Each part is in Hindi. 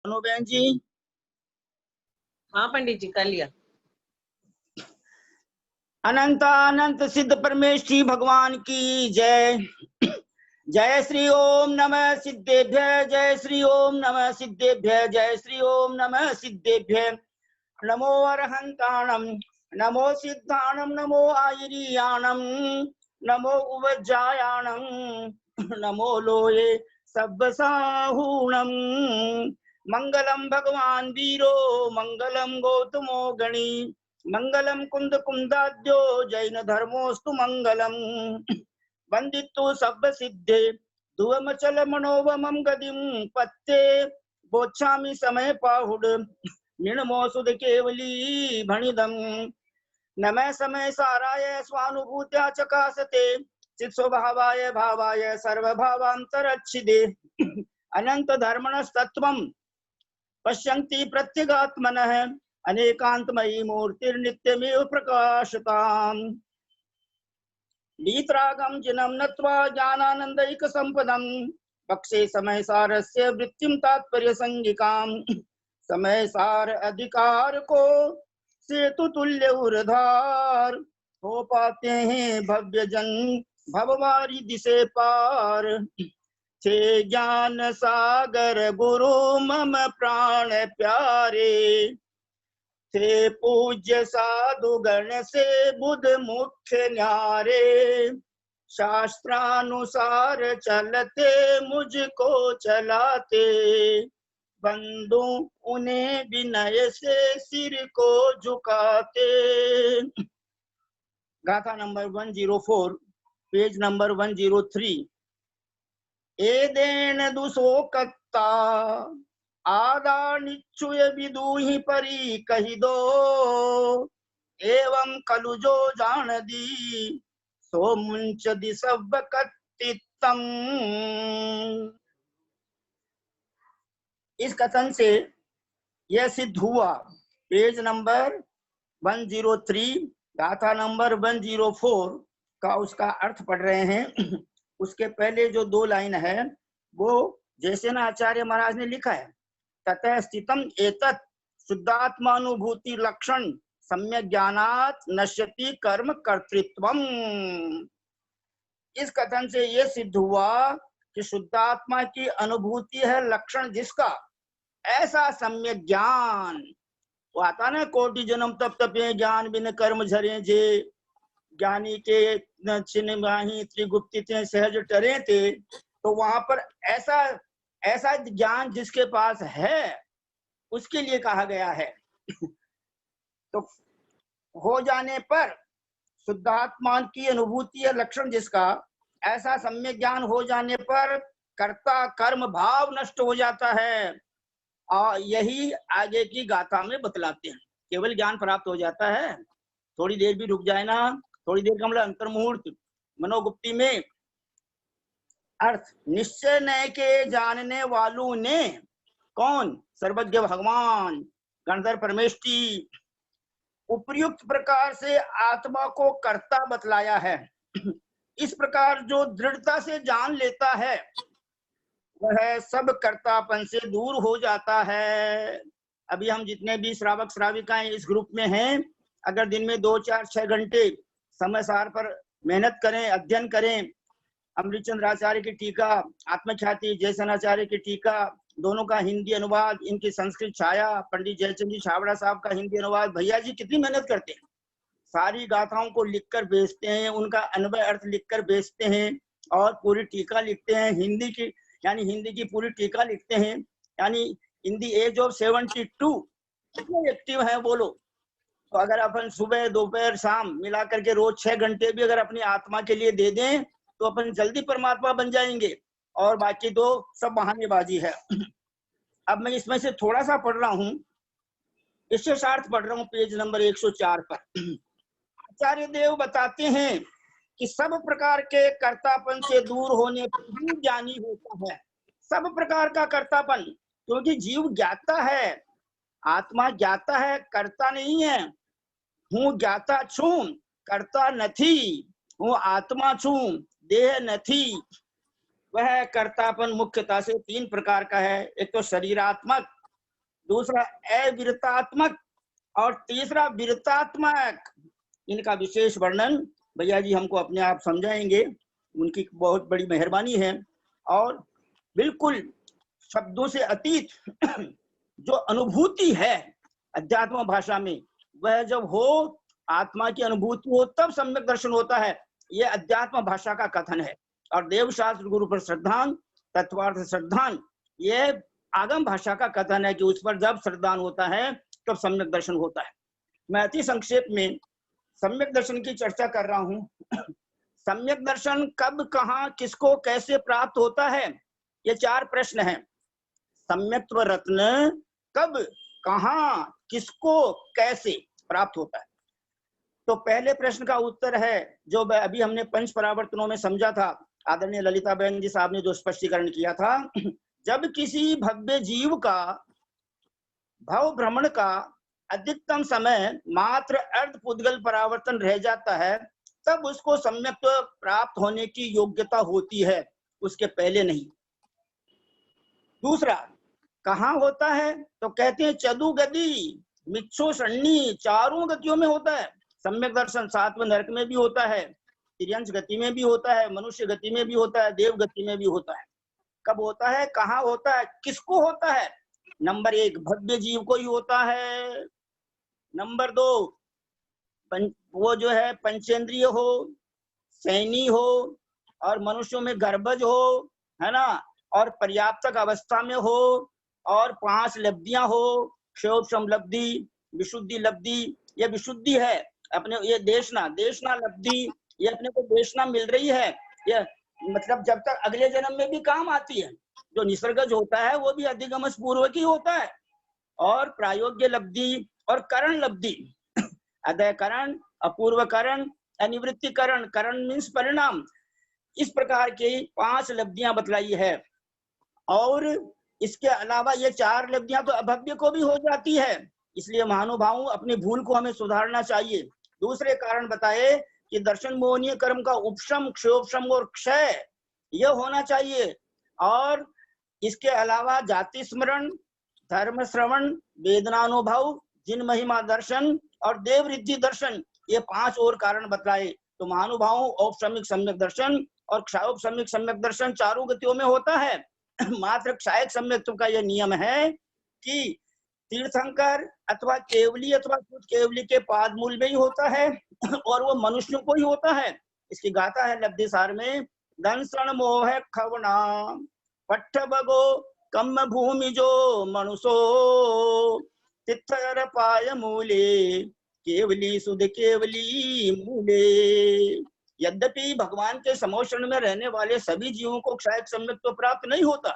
बहन जी। हाँ पंडित जी कर लिया। अनंत अनंत सिद्ध परमेश्वरी भगवान की जय। जय श्री ओम नमः सिद्धेभ्य, जय श्री ओम नमः सिद्धेभ्य, जय श्री ओम नमः सिद्धेभ्य। नमो अरहंताणम, नमो सिद्धाणम, नमो आयरियाणम, नमो उवज्जायाणम, नमो लोये सब्बसाहूणम। मंगलम भगवान वीरो, मंगलम गौतमो गणी, मंगलम कुंद कुंदाद्यो जैन धर्मोस्तु मंगलम। वंदितु सब्ब सिद्धे धुवमचल मनोवमं गदिं पत्ते बोच्छामि समय पाहुड निर्मोसुद केवली भणिदम। नमः समय साराय स्वानुभूत्या चकासते चित स्वभावाय भावाय सर्वभावांतरच्छिदे अनंत धर्मणस्तत्वं पश्यन्ति प्रत्यगात्मनः अनेकांतमयी मूर्तिर्नित्यमेव प्रकाशताम्। वीतरागं जिनं नत्वा ज्ञानानंदैक संपदं पक्षे समय सारस्य वृत्तिं तात्पर्य संगिकां। समय सार अधिकार को सेतु तुल्य उर्धार हो पाते हैं भव्य जन भववारी दिशे पार। थे ज्ञान सागर गुरु मम प्राण प्यारे, थे पूज्य साधु गण से बुध मुख्य न्यारे। शास्त्रानुसार चलते मुझको चलाते, बंधु उन्हें विनय से सिर को झुकाते। गाथा नंबर 104, पेज नंबर 103। एदेन दुसोकत्ता आदा निश्चय विदुहि परी कही दो, एवं कलु जो जान दी सो मुंच दिसव कत्तित्तम। इस कथन से यह सिद्ध हुआ। पेज नंबर 103, गाथा नंबर 104 का उसका अर्थ पढ़ रहे हैं। उसके पहले जो 2 लाइन है वो जैसे ना आचार्य महाराज ने लिखा है, ततः स्थितम एतत् शुद्धात्मानुभूति लक्षण सम्यक ज्ञानात् नश्यति कर्म कर्तृत्वम। इस कथन से यह सिद्ध हुआ कि शुद्धात्मा की अनुभूति है लक्षण जिसका, ऐसा सम्यक ज्ञान वो आता ना, कोटि जन्म तप तपे ज्ञान बिन कर्म झरे जे, ज्ञानी के छिन्न माही त्रिगुप्ति थे सहज टरे थे। तो वहां पर ऐसा ऐसा ज्ञान जिसके पास है उसके लिए कहा गया है। तो हो जाने पर शुद्धात्मा की अनुभूति है लक्षण जिसका, ऐसा सम्यक ज्ञान हो जाने पर कर्ता कर्म भाव नष्ट हो जाता है। और यही आगे की गाथा में बतलाते हैं। केवल ज्ञान प्राप्त हो जाता है, थोड़ी देर भी रुक जाए ना, थोड़ी देर का मतलब अंतर्मुहूर्त मनोगुप्ति में अर्थ निश्चय न के जानने वालों ने, कौन? सर्वज्ञ भगवान गणधर परमेष्टि, उपयुक्त प्रकार से आत्मा को कर्ता बतलाया है। इस प्रकार जो दृढ़ता से जान लेता है वह सब कर्तापन से दूर हो जाता है। अभी हम जितने भी श्रावक श्राविकाएं इस ग्रुप में हैं, अगर दिन में 2, 4, 6 घंटे समय सार पर मेहनत करें, अध्ययन करें, अमृतचंद्र आचार्य की टीका, आत्मख्याति जयसेनाचार्य की टीका, दोनों का हिंदी अनुवाद, इनकी संस्कृत छाया, पंडित जयचंद जी छाबड़ा साहब का हिंदी अनुवाद, भैया जी कितनी मेहनत करते हैं, सारी गाथाओं को लिखकर बेचते हैं, उनका अन्वय अर्थ लिखकर बेचते हैं और पूरी टीका लिखते हैं। हिंदी की यानी हिंदी की पूरी टीका लिखते हैं। यानी इन द एज ऑफ 72 कितने एक्टिव है वो लोग। तो अगर अपन सुबह दोपहर शाम मिला करके रोज 6 घंटे भी अगर अपनी आत्मा के लिए दे दें तो अपन जल्दी परमात्मा बन जाएंगे, और बाकी तो सब बहानेबाजी है। अब मैं इसमें से थोड़ा सा पढ़ रहा हूँ, विशेषार्थ पढ़ रहा हूँ, पेज नंबर 104 पर। आचार्य देव बताते हैं कि सब प्रकार के कर्तापन से दूर होने पर ही ज्ञानी होता है। सब प्रकार का कर्तापन, क्योंकि जीव ज्ञाता है, आत्मा ज्ञाता है, कर्ता नहीं है। हूँ ज्ञाता छू, कर्ता नथी, हूँ आत्मा छू, देह नथी। वह कर्तापन मुख्यतः से 3 प्रकार का है। एक तो शरीरात्मक, दूसरा अविरतात्मक और तीसरा विरतात्मक। इनका विशेष वर्णन भैया जी हमको अपने आप समझाएंगे, उनकी बहुत बड़ी मेहरबानी है। और बिल्कुल शब्दों से अतीत जो अनुभूति है अध्यात्म भाषा में, वह जब हो, आत्मा की अनुभूति हो, तब सम्यक दर्शन होता है। यह अध्यात्म भाषा का कथन है। और देवशास्त्र गुरु पर श्रद्धान, तत्वार्थ श्रद्धान, यह आगम भाषा का कथन है कि उस पर जब श्रद्धान होता है तब सम्यक दर्शन होता है। मैं अति संक्षेप में सम्यक दर्शन की चर्चा कर रहा हूं। सम्यक दर्शन कब, कहां, किसको, कैसे प्राप्त होता है, ये 4 प्रश्न हैं। सम्यक्त्व रत्न कब, कहां, किसको, कैसे प्राप्त होता है। तो पहले प्रश्न का उत्तर है जो अभी हमने पंच परावर्तनों में समझा था, आदरणीय ललिता बहन जी साहब ने जो स्पष्टीकरण किया था। जब किसी भव्य जीव का भव भ्रमण का अधिकतम समय मात्र अर्ध पुद्गल परावर्तन रह जाता है, तब उसको सम्यक्त्व प्राप्त होने की योग्यता होती है, उसके पहले नहीं। दूसरा, कहाँ होता है, तो कहते हैं चतु गति मिच्छो सन्नी, चारों गतियों में होता है सम्यक दर्शन। सातवें नरक में भी होता है, तिर्यंश गति में भी होता है, मनुष्य गति में भी होता है, देव गति में भी होता है। कब होता है, कहाँ होता है, किसको होता है? नंबर 1 भव्य जीव को ही होता है। नंबर 2 वो जो है पंचेंद्रिय हो, सैनी हो, और मनुष्यों में गर्भज हो, है ना, और पर्याप्तक अवस्था में हो, और 5 लब्धियां हो, क्षोभम लब्धि, विशुद्धि लब्धि, ये विशुद्धि है अपने, ये देशना लब्धि, ये अपने को देशना मिल रही है। ये मतलब जब तक अगले जन्म में भी काम आती है। जो निसर्गज होता है वो भी अधिगमस पूर्वक ही होता है। और प्रायोग्य लब्धि और करण लब्धि, अदय करण, अपूर्व करण, अनिवृत्ति करण, करण मीन्स परिणाम, इस प्रकार की 5 लब्धियां बतलाई है। और इसके अलावा ये 4 लब्धियां तो अभव्य को भी हो जाती है, इसलिए महानुभावों अपनी भूल को हमें सुधारना चाहिए। दूसरे कारण बताए कि दर्शन मोहनीय कर्म का उपशम, क्षोभशम और क्षय यह होना चाहिए। और इसके अलावा जाति स्मरण, धर्म श्रवण, वेदनानुभव, जिन महिमा दर्शन और देव रिद्धि दर्शन, ये 5 और कारण बतलाए। तो महानुभावों औपशमिक सम्यक दर्शन और क्षायोपशमिक सम्यक दर्शन चारों गतियों में होता है। मात्र क्षायक सम्यक्त्व का यह नियम है कि तीर्थंकर अथवा केवली अथवा कुछ केवली के पाद मूल में ही होता है, और वो मनुष्यों को ही होता है। इसकी गाथा है लब्धिसार में, दंसन मोह खवना पट्ठ बगो कम भूमि जो मनुषो तिथर पाय मूले केवली सुध केवली मूले। यद्यपि भगवान के समोषण में रहने वाले सभी जीवों को क्षायक सम्यक्त्व तो प्राप्त नहीं होता,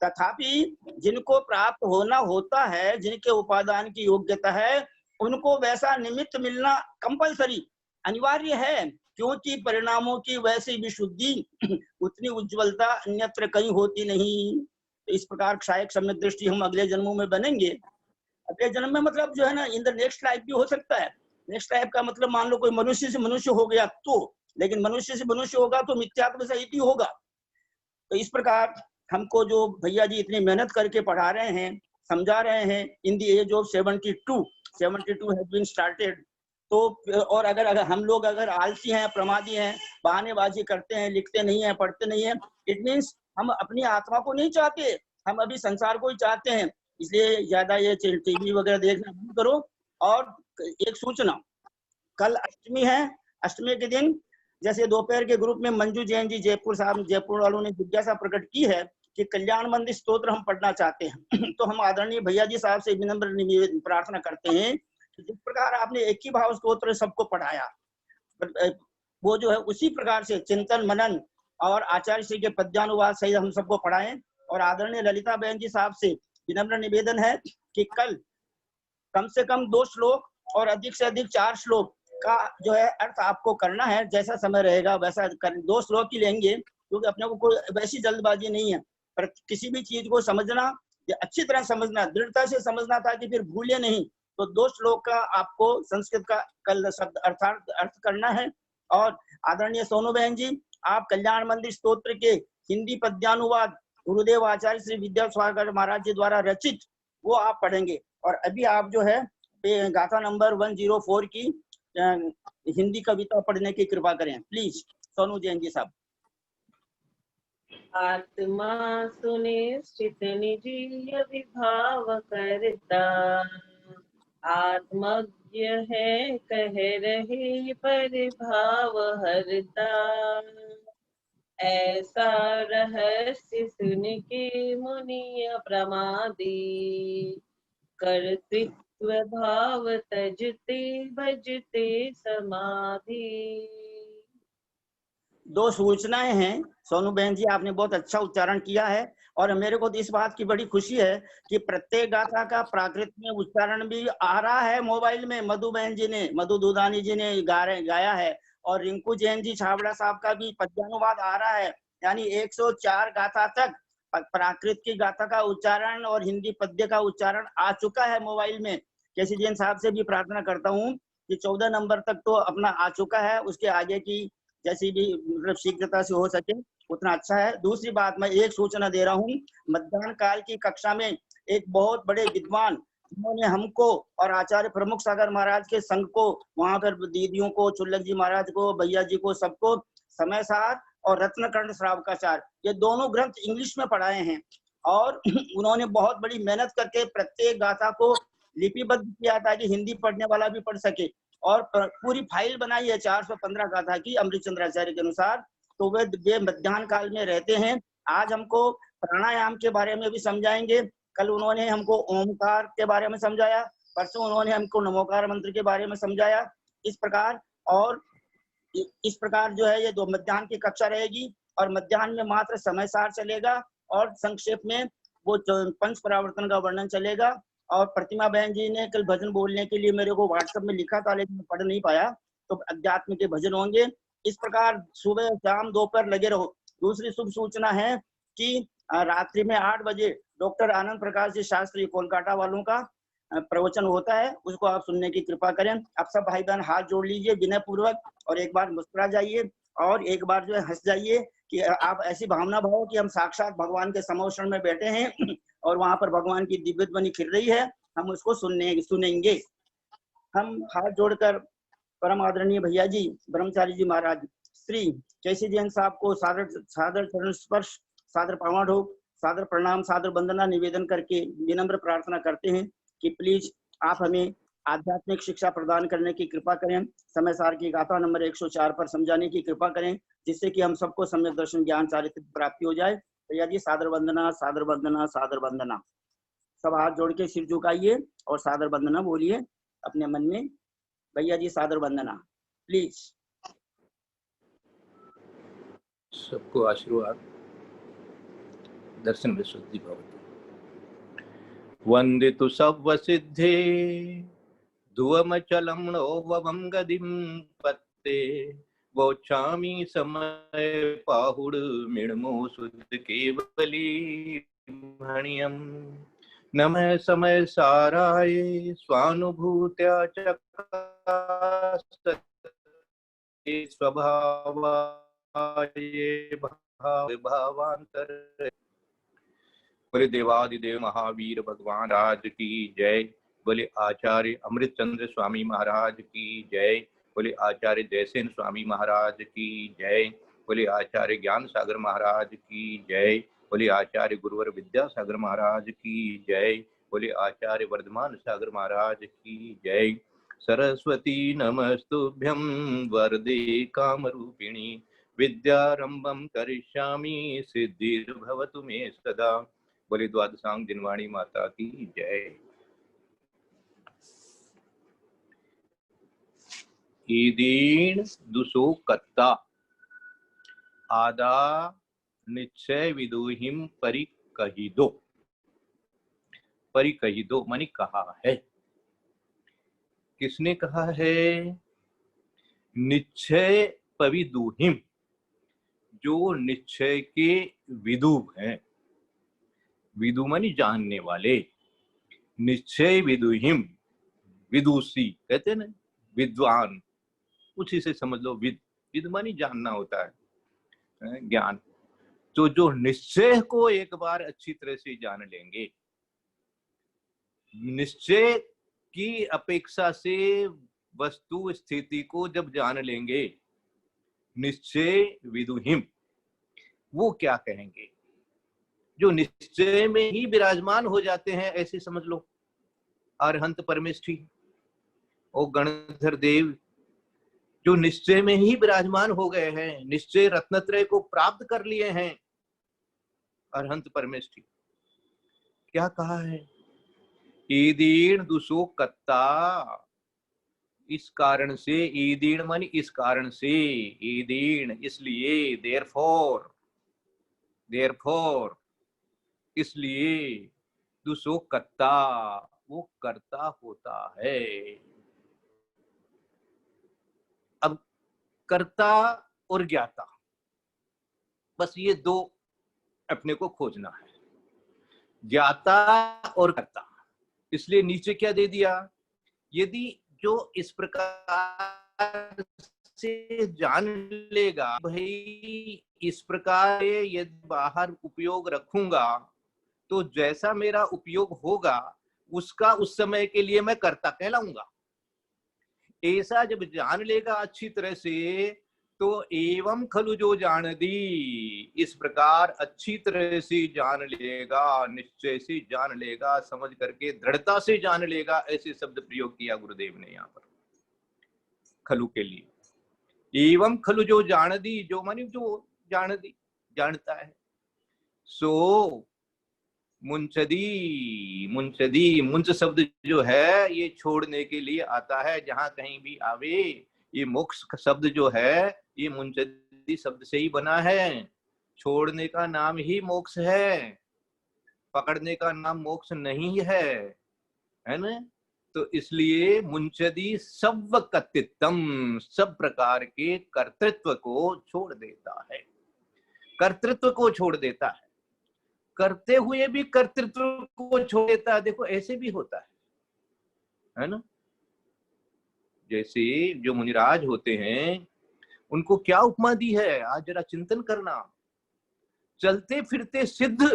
तथापि जिनको प्राप्त होना होता है, जिनके उपादान की योग्यता है, उनको वैसा निमित्त मिलना कंपलसरी, अनिवार्य है, क्योंकि परिणामों की वैसी विशुद्धि, उतनी उज्ज्वलता अन्यत्र कहीं होती नहीं। तो इस प्रकार क्षायक सम्यक दृष्टि हम अगले जन्मों में बनेंगे। अगले जन्म में मतलब जो है ना, इन द नेक्स्ट लाइफ भी हो सकता है। नेक्स्ट लाइफ का मतलब मान लो कोई मनुष्य से मनुष्य हो गया तो, लेकिन मनुष्य से मनुष्य होगा तो मिथ्यात्व सहित ही होगा। तो इस प्रकार हमको जो भैया जी इतनी मेहनत करके पढ़ा रहे हैं, समझा रहे हैं, in the age of 72 has been started. तो और अगर हम लोग अगर आलसी हैं, प्रमादी हैं, बहानेबाजी करते हैं, लिखते नहीं है, पढ़ते नहीं है, इट मीन्स हम अपनी आत्मा को नहीं चाहते, हम अभी संसार को ही चाहते हैं। इसलिए ज्यादा ये टीवी वगैरह देखना बंद करो। और एक सूचना, कल अष्टमी है, अष्टमी के दिन जैसे दोपहर के ग्रुप में मंजू जैन जी जयपुर वालों ने जिज्ञासा प्रकट की है कि कल्याण मंदिर स्तोत्र हम पढ़ना चाहते हैं। तो हम आदरणीय भैया जी साहब से विनम्र प्रार्थना करते हैं कि जिस प्रकार आपने एक ही भाव स्तोत्र सबको पढ़ाया, वो जो है उसी प्रकार से चिंतन मनन और आचार्य श्री के पद्यानुवाद सहित हम सबको पढ़ाएं। और आदरणीय ललिता बहन जी साहब से विनम्र निवेदन है कि कल कम से कम 2 श्लोक और अधिक से अधिक 4 श्लोक का जो है अर्थ आपको करना है। जैसा समय रहेगा वैसा कर, 2 श्लोक ही लेंगे, क्योंकि अपने को कोई वैसी जल्दबाजी नहीं है, पर किसी भी चीज को समझना, अच्छी तरह समझना, दृढ़ता से समझना था कि फिर भूले नहीं। तो 2 श्लोक का आपको संस्कृत का कल शब्द अर्थ करना है। और आदरणीय सोनू बहन जी, आप कल्याण मंदिर स्तोत्र के हिंदी पद्यानुवाद गुरुदेव आचार्य श्री विद्यासागर महाराज जी द्वारा रचित वो आप पढ़ेंगे। और अभी आप जो है गाथा नंबर 104 की हिंदी कविता पढ़ने की कृपा करें प्लीज, सोनू जैन जी साहब। आत्मा सुनिश्चित निजीय विभाव करता, आत्मज्ञ है कह रहे परिभाव हरता। ऐसा रहस्य सुन के मुनि प्रमादी, कर्तृत्व भाव तजते भजते समाधि। दो सूचनाएं हैं सोनू बहन जी, आपने बहुत अच्छा उच्चारण किया है। और मेरे को तो इस बात की बड़ी खुशी है कि प्रत्येक गाथा का प्राकृत में उच्चारण भी आ रहा है मोबाइल में। मधु बहन जी ने, मधु दुधानी जी ने गाया है, और रिंकू जैन जी छाबड़ा साहब का भी पद्यानुवाद आ रहा है। यानी 104 गाथा तक प्राकृत की गाथा का उच्चारण और हिंदी पद्य का उच्चारण आ चुका है मोबाइल में। केसी जैन साहब से भी प्रार्थना करता हूँ कि 14 नंबर तक तो अपना आ चुका है, उसके आगे की जैसी भी मतलब शीघ्रता से हो सके उतना अच्छा है। दूसरी बात, मैं एक सूचना दे रहा हूँ, मध्याह्न काल की कक्षा में एक बहुत बड़े विद्वान जिन्होंने हमको और आचार्य प्रमुख सागर महाराज के संघ को, वहां पर दीदियों को, चुल्लक जी महाराज को, भैया जी को, सबको समय सार और रत्नकर्ण श्रावकाचार, ये दोनों ग्रंथ इंग्लिश में पढ़ाए हैं। और उन्होंने बहुत बड़ी मेहनत करके प्रत्येक गाथा को लिपिबद्ध किया ताकि हिंदी पढ़ने वाला भी पढ़ सके। और पूरी फाइल बनाई है 415 गाथा की अमृत चंद्राचार्य के अनुसार। तो वे मध्याह्न काल में रहते हैं। आज हमको प्राणायाम के बारे में भी समझाएंगे। कल उन्होंने हमको ओमकार के बारे में समझाया, परसों उन्होंने हमको नमोकार मंत्र के बारे में समझाया। इस प्रकार और इस प्रकार जो है ये दो मध्याह्न की कक्षा रहेगी, और मध्याह्न में मात्र समय सार चलेगा और संक्षेप में वो पंच परावर्तन का वर्णन चलेगा। और प्रतिमा बहन जी ने कल भजन बोलने के लिए मेरे को व्हाट्सएप में लिखा था, लेकिन मैं पढ़ नहीं पाया, तो अध्यात्म के भजन होंगे। इस प्रकार सुबह शाम दोपहर लगे रहो। दूसरी शुभ सूचना है कि रात्रि में 8 बजे डॉक्टर आनंद प्रकाश जी शास्त्री कोलकाता वालों का प्रवचन होता है, उसको आप सुनने की कृपा करें। आप सब भाई बहन हाथ जोड़ लीजिए विनय पूर्वक, और एक बार मुस्कुरा जाइए, और एक बार जो है हंस जाइए कि आप ऐसी भावना भाव कि हम साक्षात भगवान के समोषण में बैठे हैं और वहां पर भगवान की दिव्य ध्वनि खिल रही है, हम उसको सुनेंगे। हम हाथ जोड़कर परम आदरणीय भैया जी ब्रह्मचारी जी महाराज श्री केसी जैन साहब को सादर चरण स्पर्श, सादर पावाढोक, सादर प्रणाम, सादर वंदना निवेदन करके विनम्र प्रार्थना करते हैं कि प्लीज आप हमें आध्यात्मिक शिक्षा प्रदान करने की कृपा करें। समय सार की गाथा नंबर 104 पर समझाने की कृपा करें, जिससे कि हम सबको सम्यक दर्शन ज्ञान चारित्र की प्राप्ति हो जाए। भैया जी सादर वंदना, सादर वंदना, सादर वंदना। सब हाथ जोड़ के सिर झुकाइए और सादर वंदना बोलिए अपने मन में। भैया जी सादर वंदना प्लीज। सबको आशीर्वाद, दर्शन में शुद्धि भवतु। वंदितु सव्वसिद्धे धुवमचलं नोवमं गदिं पत्ते, वोचामि समय पाहुड मिणमो सुध केवली मणियम्। नमः समय साराय स्वानुभूत्या चकासते स्वभावाय भावांतर। बोले देवादिदेव महावीर भगवान राज की जय। बोले आचार्य अमृत चंद्र स्वामी महाराज की जय। बोले आचार्य जयसेन स्वामी महाराज की जय। बोले आचार्य ज्ञान सागर महाराज की जय। बोले आचार्य गुरुवर विद्यासागर महाराज की जय। बोले आचार्य वर्धमान सागर महाराज की जय। सरस्वती नमस्तुभ्यं वरदे कामरूपिणी, विद्यारंभं करिष्यामि सिद्धिर्भवतु मे सदा। बोले द्वादशांग दिनवाणी माता की जय। ईदीन दुसो कत्ता आदा निश्चय विदुहिम परि कही दो। परि कही दो मानी कहा है। किसने कहा है? निश्चय पविदुहिम, जो निश्चय के विदु हैं। विदु मानी जानने वाले। निश्चय विदुहिम, विदुषी कहते हैं ना, विद्वान, उसी से समझ लो। विद मानी जानना होता है, ज्ञान। तो जो निश्चय को एक बार अच्छी तरह से जान लेंगे, निश्चय की अपेक्षा से वस्तु स्थिति को जब जान लेंगे, निश्चय विदुहिम, वो क्या कहेंगे? जो निश्चय में ही विराजमान हो जाते हैं, ऐसे समझ लो अरहंत परमेष्ठी और गणधर देव, जो निश्चय में ही विराजमान हो गए हैं, निश्चय रत्नत्रय को प्राप्त कर लिए हैं, अरहंत परमेष्ठी। क्या कहा है? ईदीण दुसो कत्ता, इस कारण से, ईदीण मानी इस कारण से, ईदीण इसलिए, देयरफॉर, देयरफॉर इसलिए, दुसो कत्ता वो कर्ता होता है। अब कर्ता और ज्ञाता, बस ये दो अपने को खोजना है, ज्ञाता और कर्ता। इसलिए नीचे क्या दे दिया? यदि जो इस प्रकार से जान लेगा, भाई इस प्रकार यदि बाहर उपयोग रखूंगा तो जैसा मेरा उपयोग होगा उसका उस समय के लिए मैं कर्ता कहलाऊंगा, ऐसा जब जान लेगा अच्छी तरह से, तो एवं खलु जो जान दी, इस प्रकार अच्छी तरह से जान लेगा, निश्चय से जान लेगा, समझ करके दृढ़ता से जान लेगा, ऐसे शब्द प्रयोग किया गुरुदेव ने यहाँ पर खलु के लिए। एवं खलु जो जान दी, जो मानी जो जान दी, जानता है, सो मुंचदी, मुंचदी, मुंच शब्द जो है ये छोड़ने के लिए आता है, जहां कहीं भी आवे ये मोक्ष शब्द जो है ये मुंचदी शब्द से ही बना है। छोड़ने का नाम ही मोक्ष है, पकड़ने का नाम मोक्ष नहीं है ना? तो इसलिए मुंचदी सब कतित्तम, सब प्रकार के कर्तृत्व को छोड़ देता है, कर्तृत्व को छोड़ देता है, करते हुए भी कर्तृत्व को छोड़ देता है। देखो ऐसे भी होता है ना? जैसे जो मुनिराज होते हैं उनको क्या उपमा दी है, आज जरा चिंतन करना। चलते फिरते सिद्ध,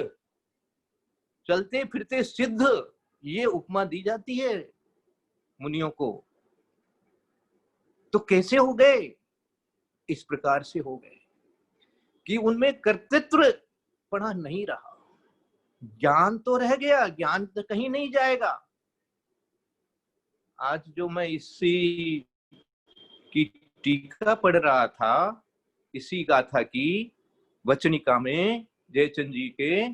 चलते फिरते सिद्ध, ये उपमा दी जाती है मुनियों को। तो कैसे हो गए? इस प्रकार से हो गए कि उनमें कर्तृत्व पड़ा नहीं रहा, ज्ञान तो रह गया, ज्ञान तो कहीं नहीं जाएगा। आज जो मैं इसी की टीका पढ़ रहा था, इसी गाथा की वचनिका में जयचंद जी के,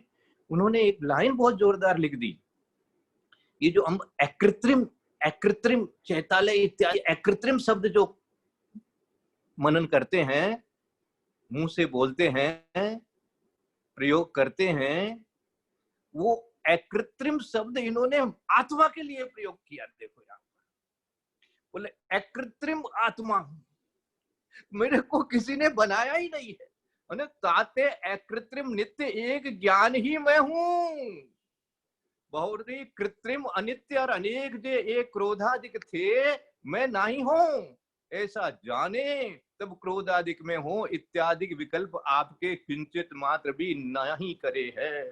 उन्होंने एक लाइन बहुत जोरदार लिख दी। ये जो हम अकृत्रिम, अकृत्रिम चैतालय इत्यादि अकृत्रिम शब्द जो मनन करते हैं, मुंह से बोलते हैं, प्रयोग करते हैं, वो अकृत्रिम शब्द इन्होंने आत्मा के लिए प्रयोग किया। देखो यार, बोले अकृत्रिम आत्मा, मेरे को किसी ने बनाया ही नहीं है, ताते अकृत्रिम नित्य एक ज्ञान ही मैं हूं। बहुत कृत्रिम अनित्य और अनेक जे एक क्रोधादिक थे, मैं नहीं हूं, ऐसा जाने तब क्रोधादिक में हो, इत्यादि विकल्प आपके किंचित मात्र भी नहीं करे है।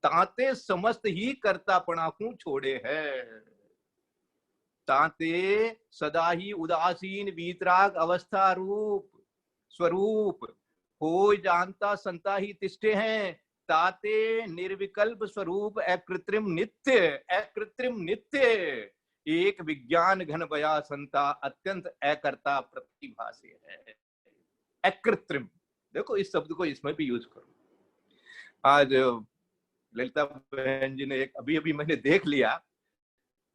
ताते समस्त ही कर्तापणा को छोड़े है, ताते सदा ही उदासीन वीतराग अवस्था रूप स्वरूप हो जानता संता ही तिष्ठे हैं। ताते निर्विकल्प स्वरूप अकृत्रिम नित्य, अकृत्रिम नित्य एक विज्ञान घन बया संता अत्यंत अकर्ता प्रतिभा से है। अकृत्रिम, देखो इस शब्द को इसमें भी यूज करो। आज ललिता बहन जी ने एक अभी मैंने देख लिया,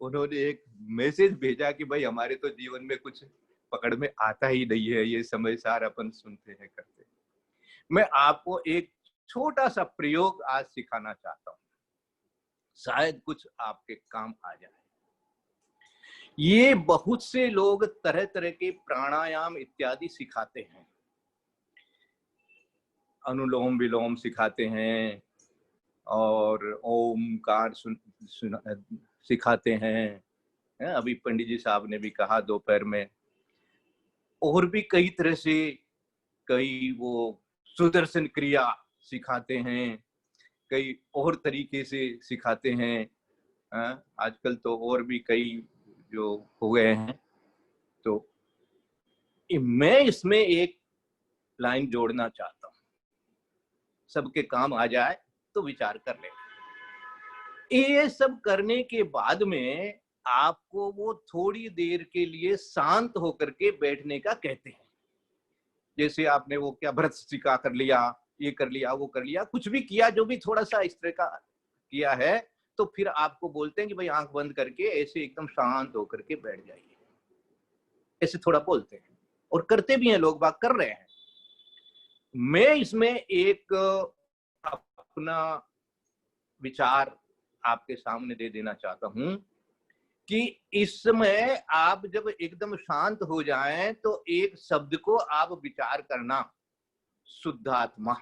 उन्होंने एक मैसेज भेजा कि भाई हमारे तो जीवन में कुछ पकड़ में आता ही नहीं है, ये समय सार अपन सुनते हैं करते। मैं आपको एक छोटा सा प्रयोग आज सिखाना चाहता हूं, शायद कुछ आपके काम आ जाए। ये बहुत से लोग तरह तरह के प्राणायाम इत्यादि सिखाते हैं, अनुलोम विलोम सिखाते हैं और ओमकार सिखाते हैं। अभी पंडित जी साहब ने भी कहा दोपहर में, और भी कई तरह से, कई वो सुदर्शन क्रिया सिखाते हैं, कई और तरीके से सिखाते हैं। आजकल तो और भी कई जो हो गए हैं। तो मैं इसमें एक लाइन जोड़ना चाहता हूं, सबके काम आ जाए तो विचार कर ले। ये सब करने के बाद में आपको वो थोड़ी देर के लिए शांत होकर के बैठने का कहते हैं। जैसे आपने वो क्या व्रत सिका कर लिया, ये कर लिया, वो कर लिया, कुछ भी किया, जो भी थोड़ा सा इस तरह का किया है, तो फिर आपको बोलते हैं कि भाई आंख बंद करके ऐसे एकदम शांत होकर के बैठ जाइए। ऐसे थोड़ा बोलते हैं और करते भी हैं, लोग बात कर रहे हैं। मैं इसमें एक अपना विचार आपके सामने दे देना चाहता हूं कि इस समय आप जब एकदम शांत हो जाएं तो एक शब्द को आप विचार करना, शुद्धात्मा।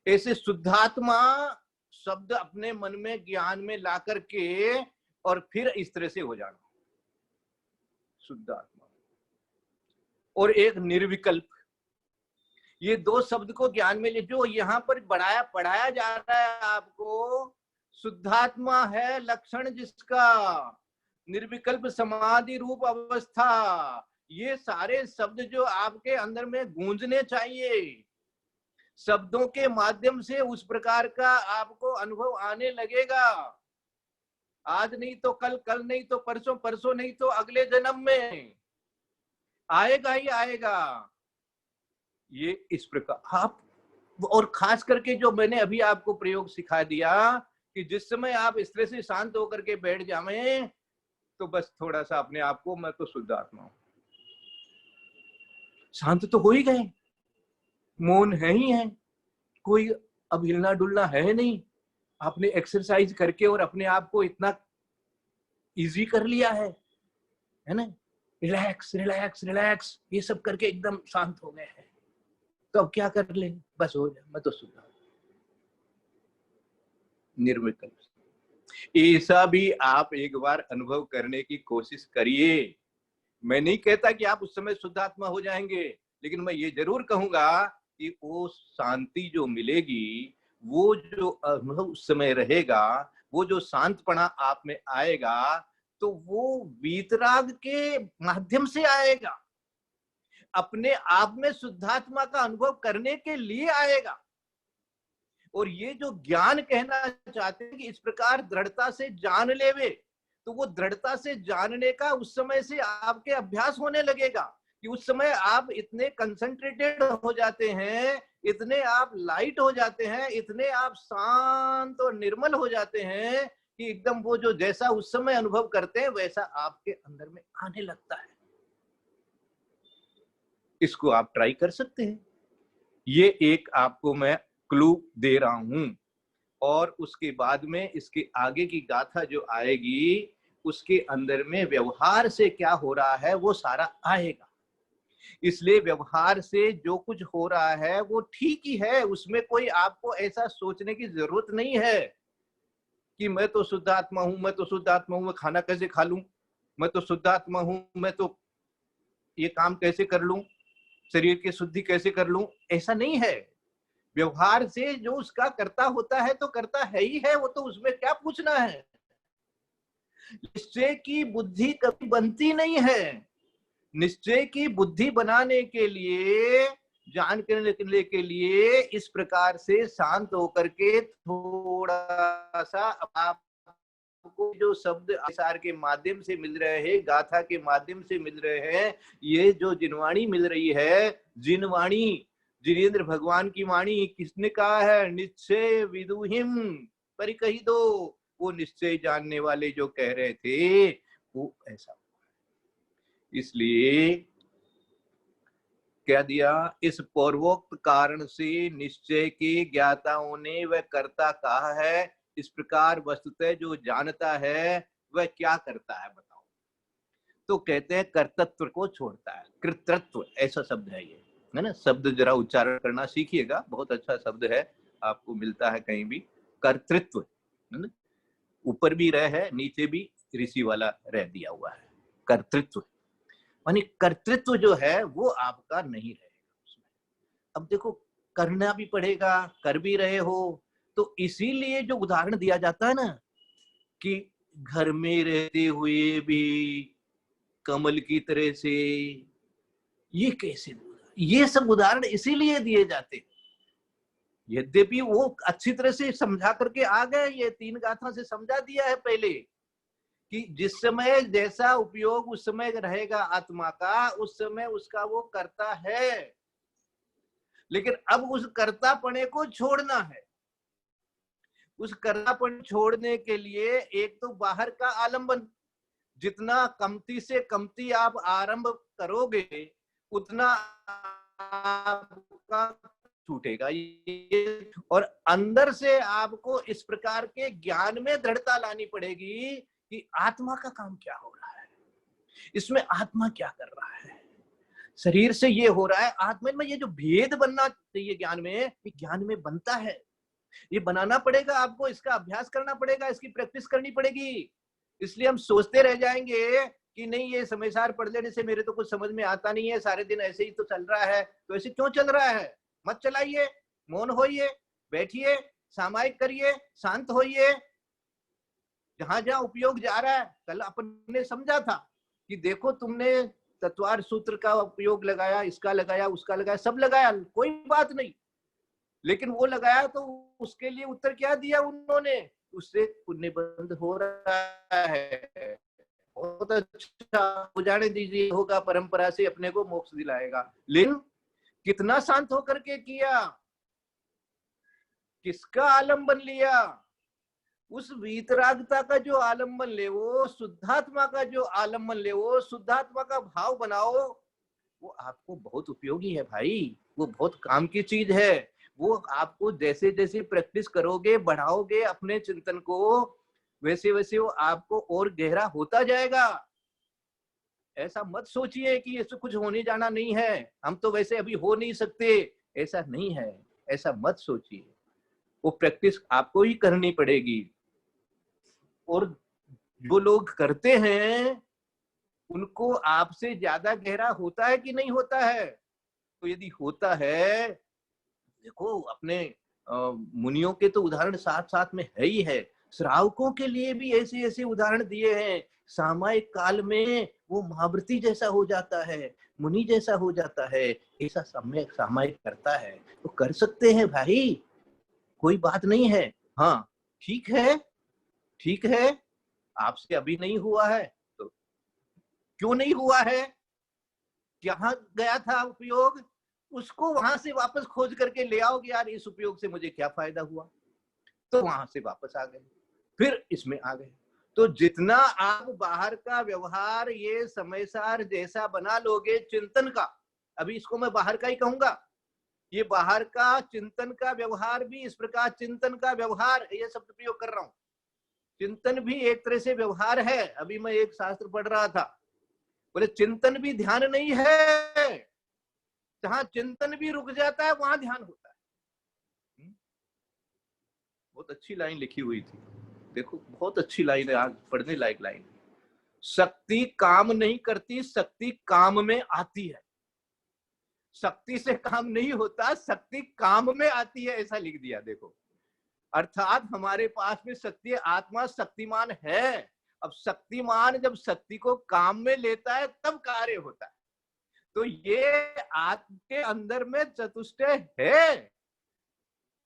ऐसे शुद्धात्मा शब्द अपने मन में ज्ञान में ला करके और फिर इस तरह से हो जाना, शुद्धात्मा। और एक निर्विकल्प, ये दो शब्द को ज्ञान में ले, जो यहाँ पर पढ़ाया जा रहा है आपको, शुद्धात्मा है लक्षण जिसका, निर्विकल्प समाधि रूप अवस्था। ये सारे शब्द जो आपके अंदर में गूंजने चाहिए, शब्दों के माध्यम से उस प्रकार का आपको अनुभव आने लगेगा। आज नहीं तो कल, कल नहीं तो परसों, परसों नहीं तो अगले जन्म में आएगा ही आएगा। ये इस प्रकार आप, और खास करके जो मैंने अभी आपको प्रयोग सिखा दिया कि जिस समय आप इस तरह से शांत होकर के बैठ जाएं तो बस थोड़ा सा अपने आप को, मैं तो शुद्ध आत्मा हूं, शांत तो हो ही गए, मौन है ही है, कोई अब हिलना डुलना है नहीं। आपने एक्सरसाइज करके और अपने आप को इतना इजी कर लिया है ना, रिलैक्स रिलैक्स रिलैक्स, ये सब करके एकदम शांत हो गए हैं। तो अब क्या कर ले, बस हो जाए, मैं तो शुद्ध निर्विकल्प। ऐसा भी आप एक बार अनुभव करने की कोशिश करिए। मैं नहीं कहता कि आप उस समय शुद्धात्मा हो जाएंगे, लेकिन मैं ये जरूर कहूंगा कि वो शांति जो मिलेगी, वो जो अनुभव उस समय रहेगा, वो जो शांतपना आप में आएगा, तो वो वीतराग के माध्यम से आएगा, अपने आप में शुद्धात्मा का अनुभव करने के लिए आएगा। और ये जो ज्ञान कहना चाहते हैं कि इस प्रकार दृढ़ता से जान लेवे, तो वो दृढ़ता से जानने का उस समय से आपके अभ्यास होने लगेगा कि उस समय आप इतने कंसंट्रेटेड हो जाते हैं, इतने आप लाइट हो जाते हैं, इतने आप शांत और निर्मल हो जाते हैं कि एकदम वो जो जैसा उस समय अनुभव करते हैं वैसा आपके अंदर में आने लगता है। इसको आप ट्राई कर सकते हैं। ये एक आपको मैं क्लू दे रहा हूं, और उसके बाद में इसके आगे की गाथा जो आएगी, उसके अंदर में व्यवहार से क्या हो रहा है वो सारा आएगा। इसलिए व्यवहार से जो कुछ हो रहा है वो ठीक ही है, उसमें कोई आपको ऐसा सोचने की जरूरत नहीं है कि मैं तो शुद्ध आत्मा हूं, मैं तो शुद्ध आत्मा हूं, मैं खाना कैसे खा लूं, मैं तो शुद्ध आत्मा हूं, मैं तो ये काम कैसे कर लूं, शरीर की शुद्धि कैसे कर लूं। ऐसा नहीं है। व्यवहार से जो उसका करता होता है तो करता है ही है, वो तो उसमें क्या पूछना है। निश्चय की बुद्धि कभी बनती नहीं है। निश्चय की बुद्धि बनाने के लिए, जान करने के लिए इस प्रकार से शांत होकर के थोड़ा सा आपको जो शब्द आसार के माध्यम से मिल रहे हैं, गाथा के माध्यम से मिल रहे हैं, ये जो जिनवाणी मिल रही है, जिनवाणी जिनेन्द्र भगवान की वाणी किसने कहा है, निश्चय विदुहिम पर कही दो। वो निश्चय जानने वाले जो कह रहे थे वो ऐसा। इसलिए क्या दिया, इस पूर्वोक्त कारण से निश्चय के ज्ञाताओं ने वह कर्ता कहा है। इस प्रकार वस्तुतः जो जानता है वह क्या करता है बताओ, तो कहते हैं कर्तृत्व को छोड़ता है। कृतृत्व ऐसा शब्द है ये, है ना। शब्द जरा उच्चारण करना सीखिएगा, बहुत अच्छा शब्द है, आपको मिलता है कहीं भी। कर्तृत्व, है ना, ऊपर भी रह है, नीचे भी ऋषि वाला रह दिया हुआ है। कर्तृत्व माने कर्तृत्व जो है वो आपका नहीं रहेगा उसमें। अब देखो, करना भी पड़ेगा, कर भी रहे हो, तो इसीलिए जो उदाहरण दिया जाता है ना कि घर में रहते हुए भी कमल की तरह से, ये कैसे, ये सब उदाहरण इसीलिए दिए जाते। यद्यपि वो अच्छी तरह से समझा करके आ गए, ये 3 गाथा से समझा दिया है पहले कि जिस समय जैसा उपयोग उस समय रहेगा आत्मा का, उस समय उसका वो करता है, लेकिन अब उस कर्तापने को छोड़ना है। उस कर्तापन छोड़ने के लिए एक तो बाहर का आलंबन, जितना कमती से कमती आप आरंभ करोगे उतना आपका छूटेगा ये, और अंदर से आपको इस प्रकार के ज्ञान में दृढ़ता लानी पड़ेगी कि आत्मा का काम क्या हो रहा है, इसमें आत्मा क्या कर रहा है, शरीर से ये हो रहा है, आत्मा में ये जो भेद बनना चाहिए ज्ञान में, ये ज्ञान में बनता है। ये बनाना पड़ेगा आपको, इसका अभ्यास करना पड़ेगा, इसकी प्रैक्टिस करनी पड़ेगी। इसलिए हम सोचते रह जाएंगे कि नहीं ये समय सार पढ़ लेने से मेरे तो कुछ समझ में आता नहीं है, सारे दिन ऐसे ही तो चल रहा है। तो ऐसे क्यों चल रहा है? मत चलाइए, मौन होइए, बैठिए, सामायिक करिए, शांत होइए। जहां जहां उपयोग जा रहा है, कल अपन ने समझा था कि देखो तुमने तत्वार सूत्र का उपयोग लगाया, इसका लगाया, उसका लगाया, सब लगाया, कोई बात नहीं, लेकिन वो लगाया तो उसके लिए उत्तर क्या दिया उन्होंने? उससे पुण्य बंद हो रहा है, बहुत अच्छा, हो जाने दीजिए, होगा परंपरा से अपने को मोक्ष दिलाएगा। लेकिन कितना शांत होकर के किया, किसका आलंबन लिया? उस वीतरागता का जो आलंबन ले, वो शुद्धात्मा का जो आलंबन ले, वो शुद्धात्मा का भाव बनाओ, वो आपको बहुत उपयोगी है भाई, वो बहुत काम की चीज है। वो आपको जैसे जैसे प्रैक्टिस करोगे, बढ़ाओगे अपने चिंतन को, वैसे वैसे वो आपको और गहरा होता जाएगा। ऐसा मत सोचिए कि इससे कुछ होने जाना नहीं है, हम तो वैसे अभी हो नहीं सकते, ऐसा नहीं है, ऐसा मत सोचिए। वो प्रैक्टिस आपको ही करनी पड़ेगी। और जो लोग करते हैं उनको आपसे ज्यादा गहरा होता है कि नहीं होता है? तो यदि होता है, देखो अपने मुनियों के तो उदाहरण साथ साथ में है ही है, श्रावकों के लिए भी ऐसे ऐसे उदाहरण दिए हैं। सामायिक काल में वो महाव्रती जैसा हो जाता है, मुनि जैसा हो जाता है, ऐसा सम्यक सामायिक करता है, तो कर सकते हैं भाई, कोई बात नहीं है। हाँ ठीक है, ठीक है, आपसे अभी नहीं हुआ है तो क्यों नहीं हुआ है, कहाँ गया था उपयोग, उसको वहां से वापस खोज करके ले आओगे, यार इस उपयोग से मुझे क्या फायदा हुआ, तो वहां से वापस आ गए, फिर इसमें आ गए। तो जितना आप बाहर का व्यवहार ये समय सार जैसा बना लोगे चिंतन का, अभी इसको मैं बाहर का ही कहूंगा, ये बाहर का चिंतन का व्यवहार भी इस प्रकार, चिंतन का व्यवहार, ये शब्द प्रयोग कर रहा हूं, चिंतन भी एक तरह से व्यवहार है। अभी मैं एक शास्त्र पढ़ रहा था, बोले चिंतन भी ध्यान नहीं है, जहां चिंतन भी रुक जाता है वहां ध्यान होता है। बहुत अच्छी लाइन लिखी हुई थी, देखो बहुत अच्छी लाइन है, आज पढ़ने लायक लाइन। शक्ति काम नहीं करती, शक्ति काम में आती है। शक्ति से काम नहीं होता, शक्ति काम में आती है, ऐसा लिख दिया। देखो अर्थात हमारे पास में शक्ति, आत्मा शक्तिमान है। अब शक्तिमान जब शक्ति को काम में लेता है तब कार्य होता है। तो ये आपके अंदर में चतुष्टय है,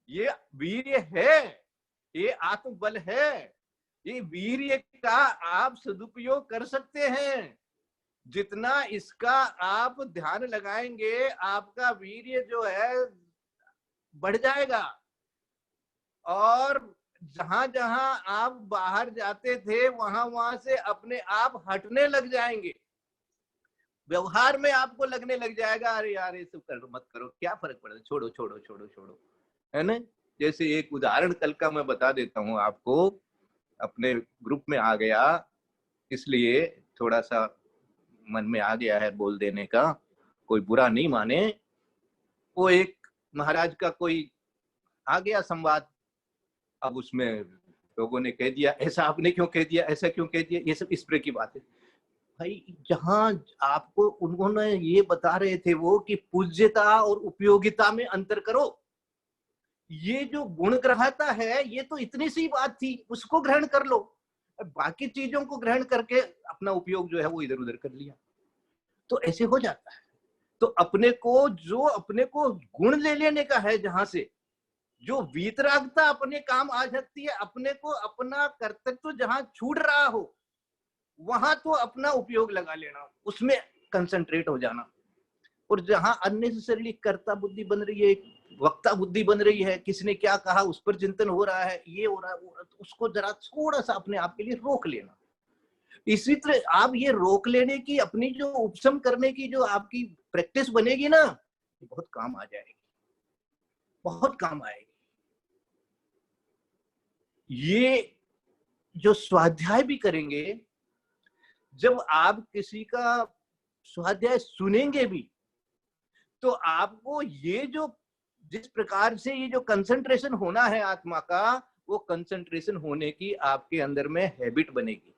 ये वीर्य है, ये आत्मबल है, ये वीर्य का आप सदुपयोग कर सकते हैं। जितना इसका आप ध्यान लगाएंगे, आपका वीर्य जो है बढ़ जाएगा। और जहां जहां आप बाहर जाते थे वहां वहां से अपने आप हटने लग जाएंगे। व्यवहार में आपको लगने लग जाएगा, अरे यार ये सब करो मत करो, क्या फर्क पड़ता है, छोड़ो छोड़ो छोड़ो छोड़ो, है ना। जैसे एक उदाहरण कल का मैं बता देता हूँ आपको, अपने ग्रुप में आ गया इसलिए थोड़ा सा मन में आ गया है बोल देने का, कोई बुरा नहीं माने। वो एक महाराज का कोई आ गया संवाद, अब उसमें लोगों ने कह दिया ऐसा आपने क्यों कह दिया, ऐसा क्यों कह दिया, ये सब इस तरह की बात है। भाई जहां आपको उन्होंने ये बता रहे थे वो कि पूज्यता और उपयोगिता में अंतर करो। ये जो गुण ग्रहता है ये तो इतनी सी बात थी, उसको ग्रहण कर लो, बाकी चीजों को ग्रहण करके अपना उपयोग जो है वो इधर उधर कर लिया, तो ऐसे हो जाता है। तो अपने को गुण ले लेने का है, जहां से जो वीतरागता अपने काम आ सकती है, अपने को अपना कर्तव्य जहां छूट रहा हो वहां तो अपना उपयोग लगा लेना, उसमें कंसंट्रेट हो जाना। और जहां अननेसेसरीली कर्ता बुद्धि बन रही है, वक्ता बुद्धि बन रही है, किसने क्या कहा उस पर चिंतन हो रहा है, ये हो रहा है, उसको जरा थोड़ा सा अपने आप के लिए रोक लेना। इसी तरह आप ये रोक लेने की, अपनी जो उपशम करने की जो आपकी प्रैक्टिस बनेगी ना, बहुत काम आ जाएगी, बहुत काम आएगी। ये जो स्वाध्याय भी करेंगे, जब आप किसी का स्वाध्याय सुनेंगे भी, तो आपको ये जो जिस प्रकार से ये जो कंसंट्रेशन होना है आत्मा का, वो कंसंट्रेशन होने की आपके अंदर में हैबिट बनेगी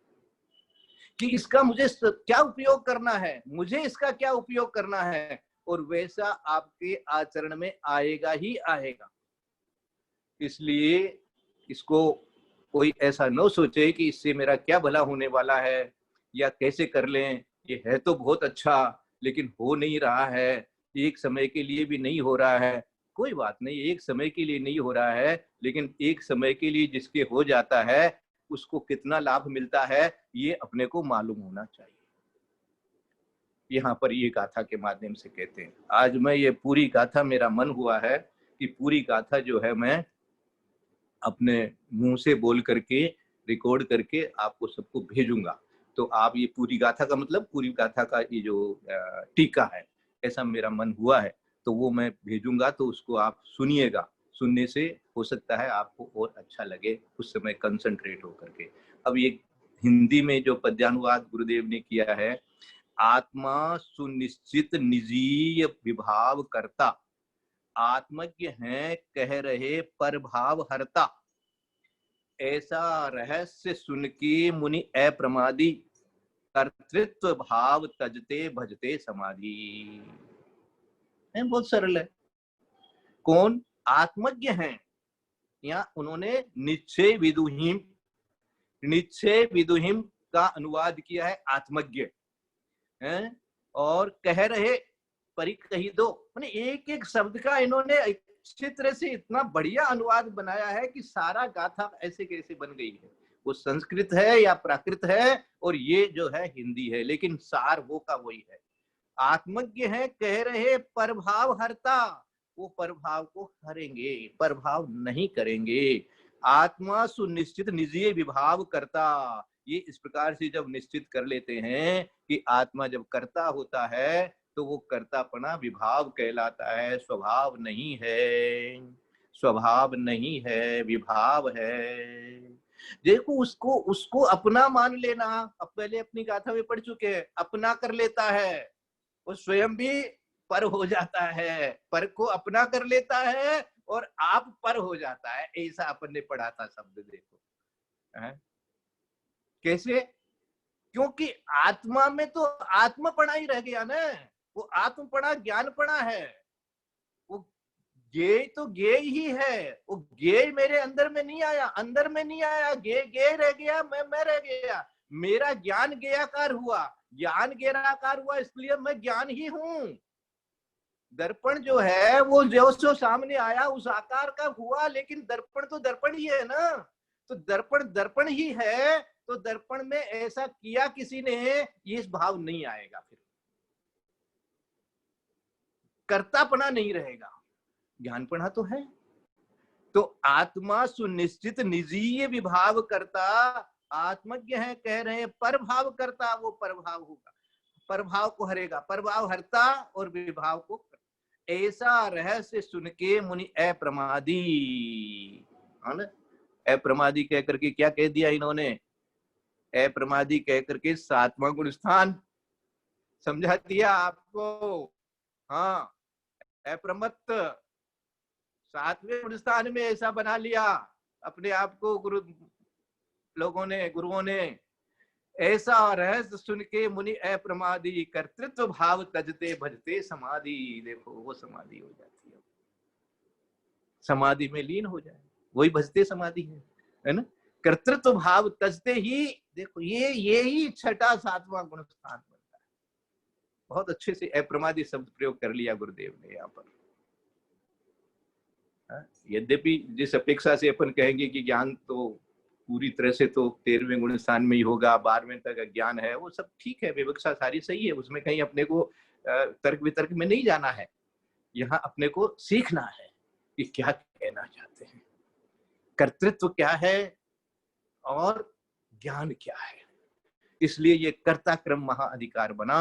कि इसका मुझे क्या उपयोग करना है, मुझे इसका क्या उपयोग करना है, और वैसा आपके आचरण में आएगा ही आएगा। इसलिए इसको कोई ऐसा न सोचे कि इससे मेरा क्या भला होने वाला है या कैसे कर लें, ये है तो बहुत अच्छा लेकिन हो नहीं रहा है, एक समय के लिए भी नहीं हो रहा है। कोई बात नहीं, एक समय के लिए नहीं हो रहा है, लेकिन एक समय के लिए जिसके हो जाता है उसको कितना लाभ मिलता है ये अपने को मालूम होना चाहिए। यहाँ पर ये गाथा के माध्यम से कहते हैं। आज मैं ये पूरी गाथा, मेरा मन हुआ है कि पूरी गाथा जो है मैं अपने मुंह से बोल करके रिकॉर्ड करके आपको सबको भेजूंगा। तो आप ये पूरी गाथा का मतलब, पूरी गाथा का ये जो टीका है, ऐसा मेरा मन हुआ है, तो वो मैं भेजूंगा, तो उसको आप सुनिएगा। सुनने से हो सकता है आपको और अच्छा लगे, उस समय कंसंट्रेट होकर के। अब ये हिंदी में जो पद्यानुवाद गुरुदेव ने किया है, आत्मा सुनिश्चित निजीय विभाव करता, आत्मज्ञ हैं कह रहे पर भाव हरता, ऐसा रहस्य सुन के मुनि अप्रमादी, कर्तृत्व भाव तजते भजते समाधि। बहुत सरल है। कौन आत्मज्ञ हैं, या उन्होंने निश्चय विदुहीम, निश्चय विदुहीम का अनुवाद किया है आत्मज्ञ हैं, और कह रहे परी कही दो, मैंने एक एक शब्द का इन्होंने अच्छी तरह से इतना बढ़िया अनुवाद बनाया है कि सारा गाथा ऐसे कैसे बन गई है। वो संस्कृत है या प्राकृत है, और ये जो है हिंदी है, लेकिन सार वो का वही है। आत्मज्ञ है कह रहे परभाव हरता, वो परभाव को हरेंगे, परभाव नहीं करेंगे। आत्मा सुनिश्चित निजीय विभाव करता, ये इस प्रकार से जब निश्चित कर लेते हैं कि आत्मा जब करता होता है तो वो कर्तापना विभाव कहलाता है, स्वभाव नहीं है, स्वभाव नहीं है, विभाव है। देखो उसको उसको अपना मान लेना, अब पहले अपनी गाथा में पढ़ चुके हैं, अपना कर लेता है, वो स्वयं भी पर हो जाता है, पर को अपना कर लेता है और आप पर हो जाता है, ऐसा अपन ने पढ़ा था शब्द। देखो है? कैसे? क्योंकि आत्मा में तो आत्मपणा ही रह गया ना, वो आत्मपणा ज्ञानपणा है, वो ज्ञेय तो ज्ञेय ही है, वो ज्ञेय मेरे अंदर में नहीं आया, अंदर में नहीं आया, ज्ञेय ज्ञेय रह गया, मैं रह गया, मेरा ज्ञान ज्ञेयाकार हुआ, ज्ञान ज्ञेयाकार हुआ, इसलिए मैं ज्ञान ही हूं। दर्पण जो है वो जो सामने आया उस आकार का हुआ, लेकिन दर्पण तो दर्पण ही है ना, तो दर्पण दर्पण ही है, तो दर्पण में ऐसा किया किसी ने, ये इस भाव नहीं आएगा, फिर कर्तापना नहीं रहेगा, ज्ञानपना तो है। तो आत्मा सुनिश्चित निजीय विभाव करता, आत्मज्ञ है कह रहे परभाव करता, वो परभाव होगा, परभाव को हरेगा, परभाव हरता और विभाव को, ऐसा रहस्य सुन के मुनि अप्रमादी, अप्रमादी कह करके क्या कह दिया इन्होंने, अप्रमादी कह करके सातवां गुण स्थान समझा दिया आपको। हाँ, अप्रमत्त सातवें गुण स्थान में ऐसा बना लिया अपने आप को गुरु लोगों ने, गुरुओं ने। ऐसा रहस्य सुन के मुनि अप्रमादी, कर्तृत्व भाव तजते भजते समाधि। देखो वो समाधि हो जाती है। समाधि में लीन हो जाए, वही भजते समाधि है ना। कर्तृत्व भाव तजते ही, देखो ये ही छठा सातवां गुण स्थान बनता है। बहुत अच्छे से अप्रमादी शब्द प्रयोग कर लिया गुरुदेव ने यहाँ पर। यद्यपि जिस अपेक्षा से अपन कहेंगे कि ज्ञान तो पूरी तरह से तो 13वें गुण स्थान में ही होगा, 12वें तक ज्ञान है, वो सब ठीक है, विवक्षा सारी सही है, उसमें कहीं अपने को तर्क वितर्क में नहीं जाना है। यहाँ अपने को सीखना है कि क्या कहना चाहते हैं, कर्तृत्व क्या है और ज्ञान क्या है। इसलिए ये कर्ता क्रम महाअधिकार बना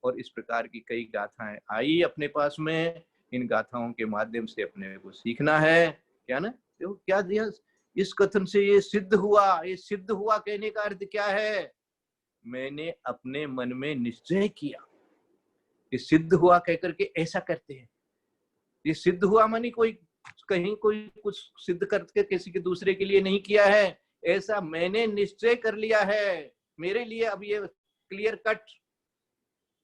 और इस प्रकार की कई गाथाएं आई अपने पास में। इन गाथाओं के माध्यम से अपने को सीखना है, क्या ना, देखो क्या दिया इस कथन से, ये सिद्ध हुआ। ये सिद्ध हुआ कहने का अर्थ क्या है, मैंने अपने मन में निश्चय किया। ये सिद्ध हुआ कहकर के ऐसा करते हैं, ये सिद्ध हुआ मानी कोई कहीं कोई कुछ सिद्ध करके किसी के दूसरे के लिए नहीं किया है, ऐसा मैंने निश्चय कर लिया है मेरे लिए। अब ये clear cut,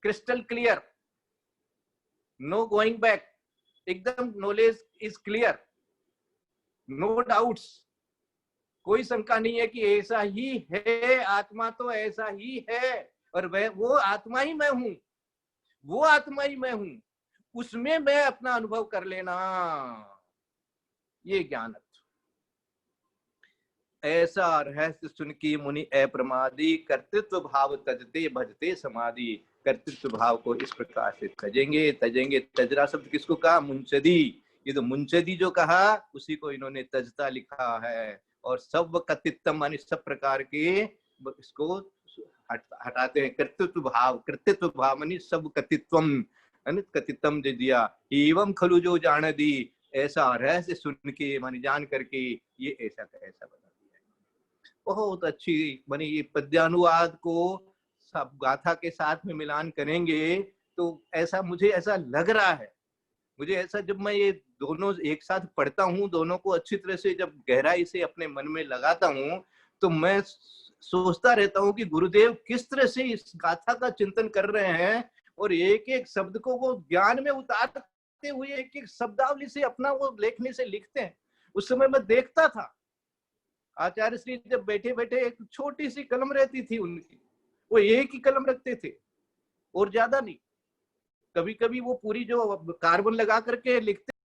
crystal clear, no going back, एकदम knowledge is clear, no doubts, कोई शंका नहीं है कि ऐसा ही है, आत्मा तो ऐसा ही है और वह वो आत्मा ही मैं हूं, वो आत्मा ही मैं हूं, उसमें मैं अपना अनुभव कर लेना, ये ज्ञान। ऐसा रहस्य सुन की मुनि अप्रमादी, कर्तृत्व भाव तजते भजते समाधि। कर्तृत्व भाव को इस प्रकार से तजेंगे। तजरा शब्द किसको कहा, मुंचदी। ये तो मुंचदी जो कहा उसी को इन्होंने तजता लिखा है। और सब कतित्व मानी सब प्रकार के, इसको हटाते हैं। कर्तृत्व भाव मानी सब कतित्वम, कतित्वम जो दिया, एवं खलु जो जान दी, ऐसा रहस्य सुन के मानी जान करके ये ऐसा का ऐसा बना दिया। बहुत अच्छी बनी। ये पद्यानुवाद को सब गाथा के साथ में मिलान करेंगे तो ऐसा मुझे ऐसा लग रहा है, मुझे ऐसा, जब मैं ये दोनों एक साथ पढ़ता हूँ, दोनों को अच्छी तरह से जब गहराई से अपने मन में लगाता हूँ, तो मैं सोचता रहता हूँ कि गुरुदेव किस तरह से इस गाथा का चिंतन कर रहे हैं और एक एक शब्द को वो ज्ञान में उतारते हुए एक एक शब्दावली से अपना वो लेखनी से लिखते हैं। उस समय मैं देखता था आचार्य श्री जब बैठे बैठे, एक छोटी सी कलम रहती थी उनकी, वो एक ही कलम रखते थे और ज्यादा नहीं। कभी कभी वो पूरी जो कार्बन लगा करके लिखते